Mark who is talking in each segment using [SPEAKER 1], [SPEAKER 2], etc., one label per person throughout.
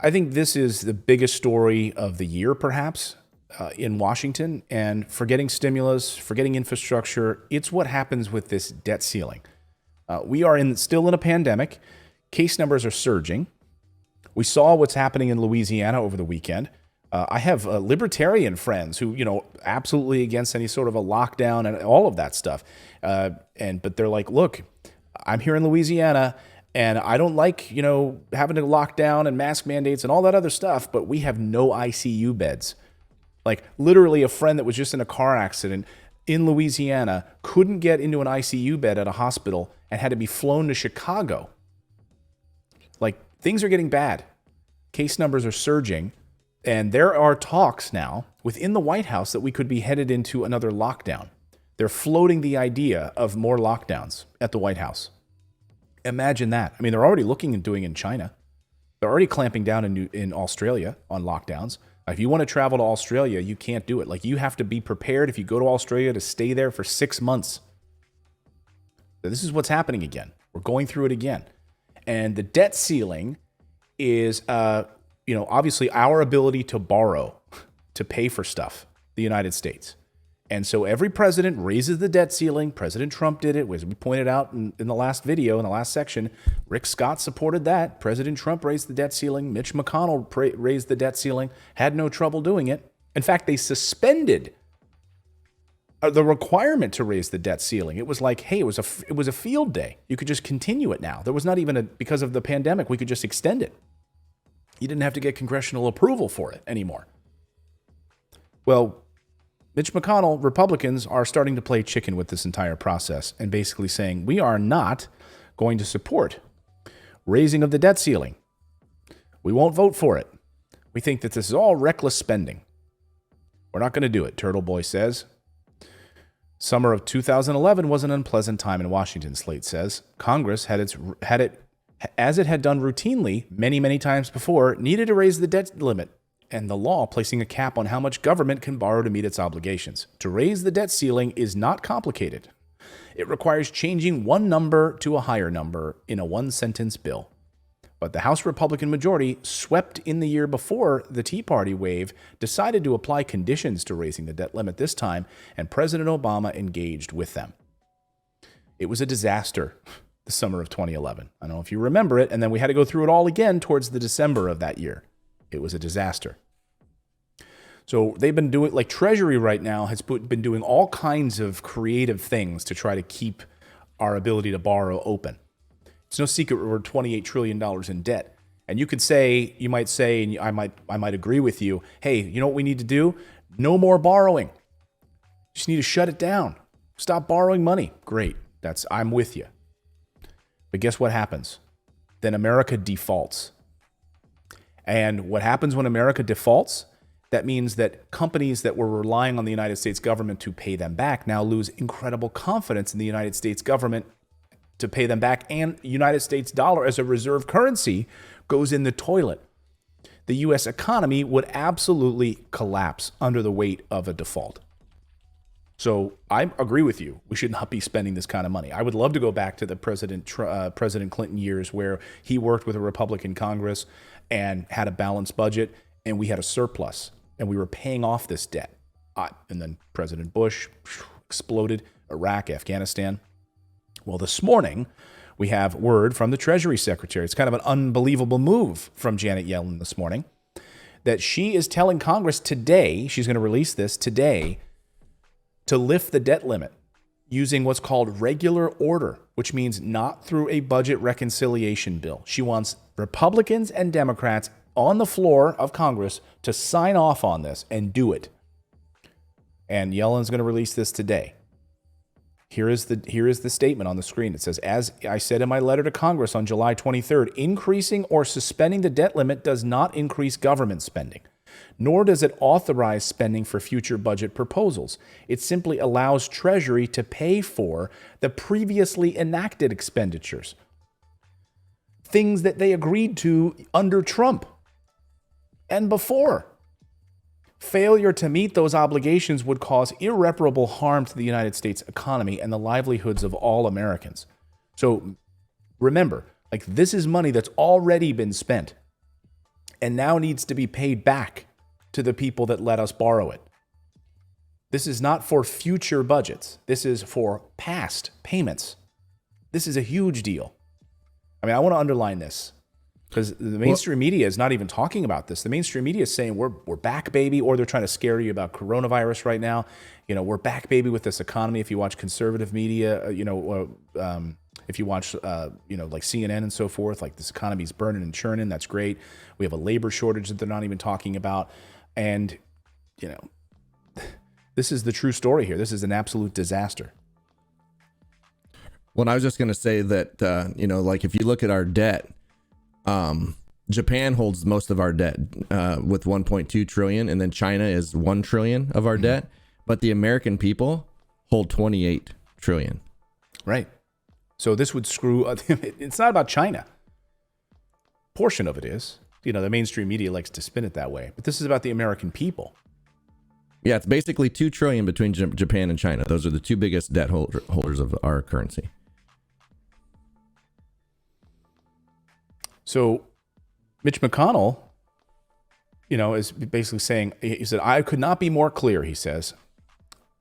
[SPEAKER 1] I think this is the biggest story of the year, perhaps, in Washington. And forgetting stimulus, forgetting infrastructure, it's what happens with this debt ceiling. We are still in a pandemic. Case numbers are surging. We saw what's happening in Louisiana over the weekend. I have libertarian friends who, absolutely against any sort of a lockdown and all of that stuff. But they're like, look, I'm here in Louisiana and I don't like, having to lock down and mask mandates and all that other stuff, but we have no ICU beds. Like literally a friend that was just in a car accident in Louisiana couldn't get into an ICU bed at a hospital and had to be flown to Chicago. Like things are getting bad. Case numbers are surging. And there are talks now within the White House that we could be headed into another lockdown. They're floating the idea of more lockdowns at the White House. Imagine that. I mean, they're already looking and doing in China. They're already clamping down in Australia on lockdowns. If you want to travel to Australia, you can't do it. Like you have to be prepared if you go to Australia to stay there for 6 months. So this is what's happening again. We're going through it again. And the debt ceiling is obviously our ability to borrow, to pay for stuff, the United States. And so every president raises the debt ceiling. President Trump did it, as we pointed out in the last video, in the last section. Rick Scott supported that. President Trump raised the debt ceiling. Mitch McConnell raised the debt ceiling, had no trouble doing it. In fact, they suspended the requirement to raise the debt ceiling. It was like, hey, it was a field day. You could just continue it now. There was not even because of the pandemic, we could just extend it. You didn't have to get congressional approval for it anymore. Well, Mitch McConnell, Republicans are starting to play chicken with this entire process and basically saying, we are not going to support raising of the debt ceiling. We won't vote for it. We think that this is all reckless spending. We're not going to do it, Turtle Boy says. Summer of 2011 was an unpleasant time in Washington, Slate says. Congress had it, as it had done routinely many, many times before, needed to raise the debt limit and the law placing a cap on how much government can borrow to meet its obligations. To raise the debt ceiling is not complicated. It requires changing one number to a higher number in a one-sentence bill. But the House Republican majority, swept in the year before the Tea Party wave, decided to apply conditions to raising the debt limit this time, and President Obama engaged with them. It was a disaster, the summer of 2011. I don't know if you remember it, and then we had to go through it all again towards the December of that year. It was a disaster. So they've been doing, like Treasury right now has been doing all kinds of creative things to try to keep our ability to borrow open. It's no secret we're $28 trillion in debt. And you could say, you might say, and I might agree with you, hey, you know what we need to do? No more borrowing. Just need to shut it down. Stop borrowing money. Great. I'm with you. But guess what happens? Then America defaults. And what happens when America defaults? That means that companies that were relying on the United States government to pay them back now lose incredible confidence in the United States government to pay them back, and United States dollar as a reserve currency goes in the toilet. The U.S. economy would absolutely collapse under the weight of a default. So I agree with you. We should not be spending this kind of money. I would love to go back to the President Clinton years where he worked with a Republican Congress and had a balanced budget, and we had a surplus, and we were paying off this debt. And then President Bush exploded, Iraq, Afghanistan. Well, this morning, we have word from the Treasury Secretary. It's kind of an unbelievable move from Janet Yellen this morning, that she is telling Congress today, she's going to release this today, to lift the debt limit using what's called regular order, which means not through a budget reconciliation bill. She wants Republicans and Democrats on the floor of Congress to sign off on this and do it. And Yellen's going to release this today. Here is the statement on the screen. It says, as I said in my letter to Congress on July 23rd, increasing or suspending the debt limit does not increase government spending, nor does it authorize spending for future budget proposals. It simply allows Treasury to pay for the previously enacted expenditures, things that they agreed to under Trump and before. Failure to meet those obligations would cause irreparable harm to the United States economy and the livelihoods of all Americans. So remember, this is money that's already been spent. and now needs to be paid back to the people that let us borrow it. This is not for future budgets. This is for past payments. This is a huge deal. I mean, I want to underline this because the mainstream media is not even talking about this. The mainstream media is saying we're back, baby, or they're trying to scare you about coronavirus right now. We're back, baby, with this economy. If you watch conservative media, if you watch, like CNN and so forth, like this economy's burning and churning. That's great. We have a labor shortage that they're not even talking about. And, this is the true story here. This is an absolute disaster.
[SPEAKER 2] Well, I was just going to say that, like if you look at our debt, Japan holds most of our debt with 1.2 trillion, and then China is 1 trillion of our debt. But the American people hold 28 trillion.
[SPEAKER 1] Right. So this would screw. It's not about China. Portion of it is. The mainstream media likes to spin it that way. But this is about the American people.
[SPEAKER 2] Yeah, it's basically 2 trillion between Japan and China. Those are the two biggest debt holders of our currency.
[SPEAKER 1] So Mitch McConnell, is basically saying, he said, I could not be more clear, he says.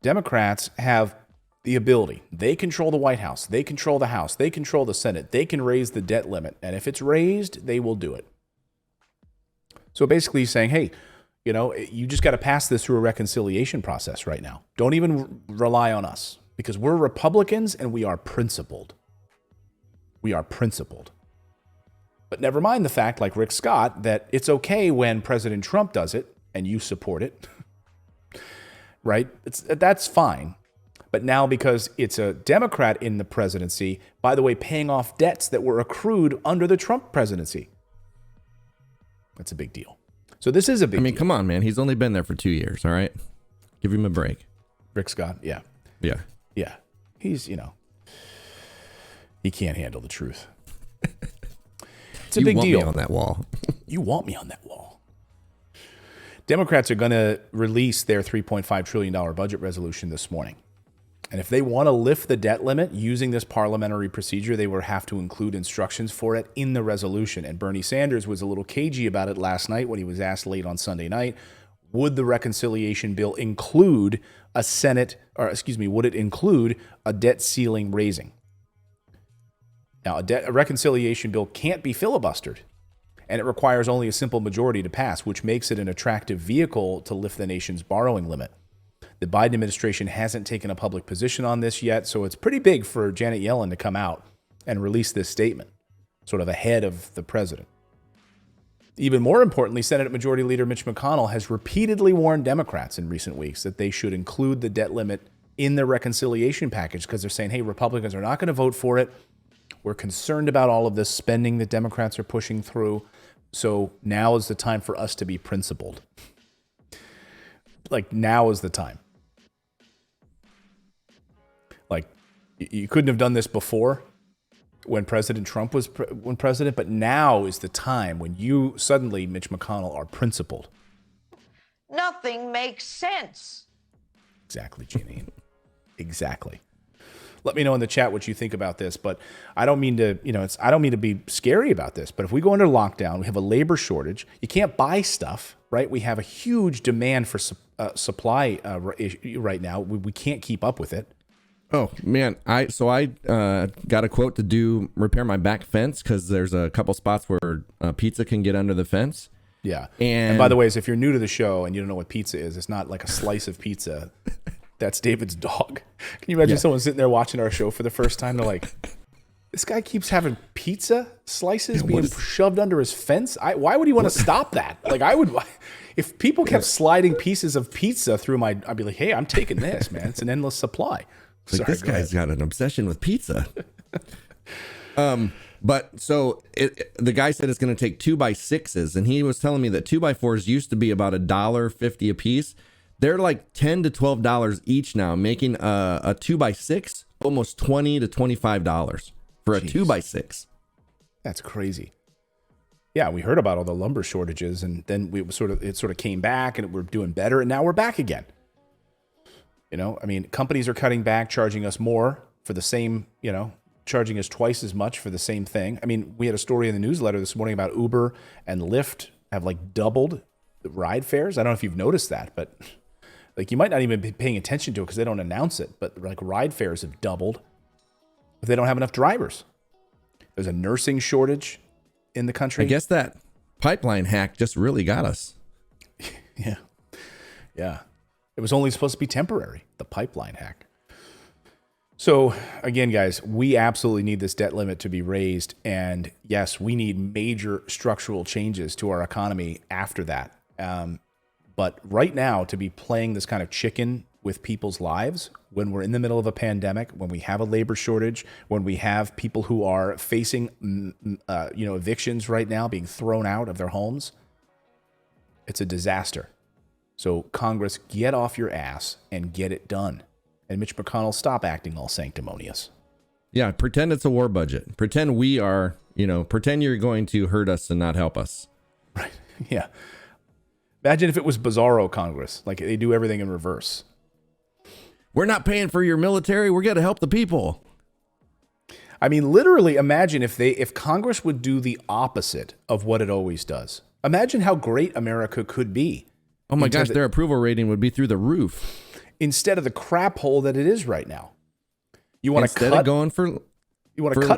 [SPEAKER 1] Democrats have the ability. They control the White House. They control the House. They control the Senate. They can raise the debt limit. And if it's raised, they will do it. So basically he's saying, hey, you just got to pass this through a reconciliation process right now. Don't even rely on us because we're Republicans and we are principled. We are principled. But never mind the fact, like Rick Scott, that it's okay when President Trump does it and you support it, right? That's fine. But now because it's a Democrat in the presidency, by the way, paying off debts that were accrued under the Trump presidency. That's a big deal. So this is a big deal.
[SPEAKER 2] Come on, man. He's only been there for 2 years, all right? Give him a break.
[SPEAKER 1] Rick Scott, yeah.
[SPEAKER 2] Yeah.
[SPEAKER 1] Yeah. He's, he can't handle the truth. It's a big deal.
[SPEAKER 2] You want me on that wall.
[SPEAKER 1] You want me on that wall. Democrats are going to release their $3.5 trillion budget resolution this morning. And if they want to lift the debt limit using this parliamentary procedure, they will have to include instructions for it in the resolution. And Bernie Sanders was a little cagey about it last night when he was asked late on Sunday night, would the reconciliation bill include would it include a debt ceiling raising? Now, a reconciliation bill can't be filibustered, and it requires only a simple majority to pass, which makes it an attractive vehicle to lift the nation's borrowing limit. The Biden administration hasn't taken a public position on this yet, so it's pretty big for Janet Yellen to come out and release this statement, sort of ahead of the president. Even more importantly, Senate Majority Leader Mitch McConnell has repeatedly warned Democrats in recent weeks that they should include the debt limit in the reconciliation package because they're saying, hey, Republicans are not going to vote for it. We're concerned about all of this spending that Democrats are pushing through. So now is the time for us to be principled. Like, now is the time. Like, you couldn't have done this before when President Trump was president, but now is the time when you suddenly, Mitch McConnell, are principled.
[SPEAKER 3] Nothing makes sense.
[SPEAKER 1] Exactly, Janine. Exactly. Let me know in the chat what you think about this, but I don't mean to, I don't mean to be scary about this, but if we go under lockdown, we have a labor shortage. You can't buy stuff, right? We have a huge demand for supply right now. We can't keep up with it.
[SPEAKER 2] Oh man, I got a quote to repair my back fence because there's a couple spots where pizza can get under the fence.
[SPEAKER 1] Yeah, and by the way, if you're new to the show and you don't know what pizza is, it's not like a slice of pizza. That's David's dog. Can you imagine someone sitting there watching our show for the first time? They're like, this guy keeps having pizza slices being shoved under his fence. Why would he want to stop that? Like, I would, if people kept sliding pieces of pizza through I'd be like, hey, I'm taking this, man. It's an endless supply.
[SPEAKER 2] Like, this guy's got an obsession with pizza. But so the guy said it's going to take 2x6s, and he was telling me that 2x4s used to be about $1.50 a piece. They're like $10 to $12 each now, making a 2x6 almost $20 to $25 for a 2x6.
[SPEAKER 1] That's crazy. Yeah, we heard about all the lumber shortages, and then it sort of came back, and we're doing better, and now we're back again. Companies are cutting back, charging us more for the same, charging us twice as much for the same thing. We had a story in the newsletter this morning about Uber and Lyft have like doubled the ride fares. I don't know if you've noticed that, but like you might not even be paying attention to it because they don't announce it. But like ride fares have doubled. But they don't have enough drivers. There's a nursing shortage in the country.
[SPEAKER 2] I guess that pipeline hack just really got us.
[SPEAKER 1] Yeah. Yeah. It was only supposed to be temporary, the pipeline hack. So again, guys, we absolutely need this debt limit to be raised. And yes, we need major structural changes to our economy after that. But right now, to be playing this kind of chicken with people's lives when we're in the middle of a pandemic, when we have a labor shortage, when we have people who are facing evictions right now, being thrown out of their homes, it's a disaster. So Congress, get off your ass and get it done. And Mitch McConnell, stop acting all sanctimonious.
[SPEAKER 2] Yeah, pretend it's a war budget. Pretend we are, pretend you're going to hurt us and not help us.
[SPEAKER 1] Right. Yeah. Imagine if it was Bizarro Congress, like they do everything in reverse.
[SPEAKER 2] We're not paying for your military. We're going to help the people.
[SPEAKER 1] I mean, literally imagine if Congress would do the opposite of what it always does. Imagine how great America could be.
[SPEAKER 2] Oh my gosh, their approval rating would be through the roof.
[SPEAKER 1] Instead of the crap hole that it is right now. You want to cut
[SPEAKER 2] cut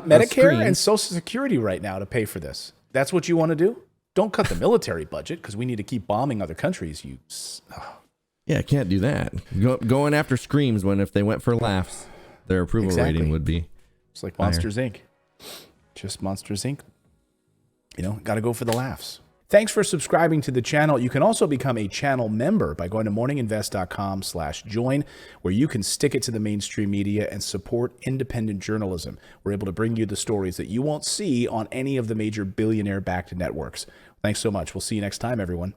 [SPEAKER 1] Medicare and Social Security right now to pay for this. That's what you want to do? Don't cut the military budget because we need to keep bombing other countries.
[SPEAKER 2] Yeah, can't do that. Going after screams when if they went for laughs, their approval rating would be.
[SPEAKER 1] It's like Monsters Inc. Just Monsters Inc. Got to go for the laughs. Thanks for subscribing to the channel. You can also become a channel member by going to morninginvest.com/join, where you can stick it to the mainstream media and support independent journalism. We're able to bring you the stories that you won't see on any of the major billionaire-backed networks. Thanks so much. We'll see you next time, everyone.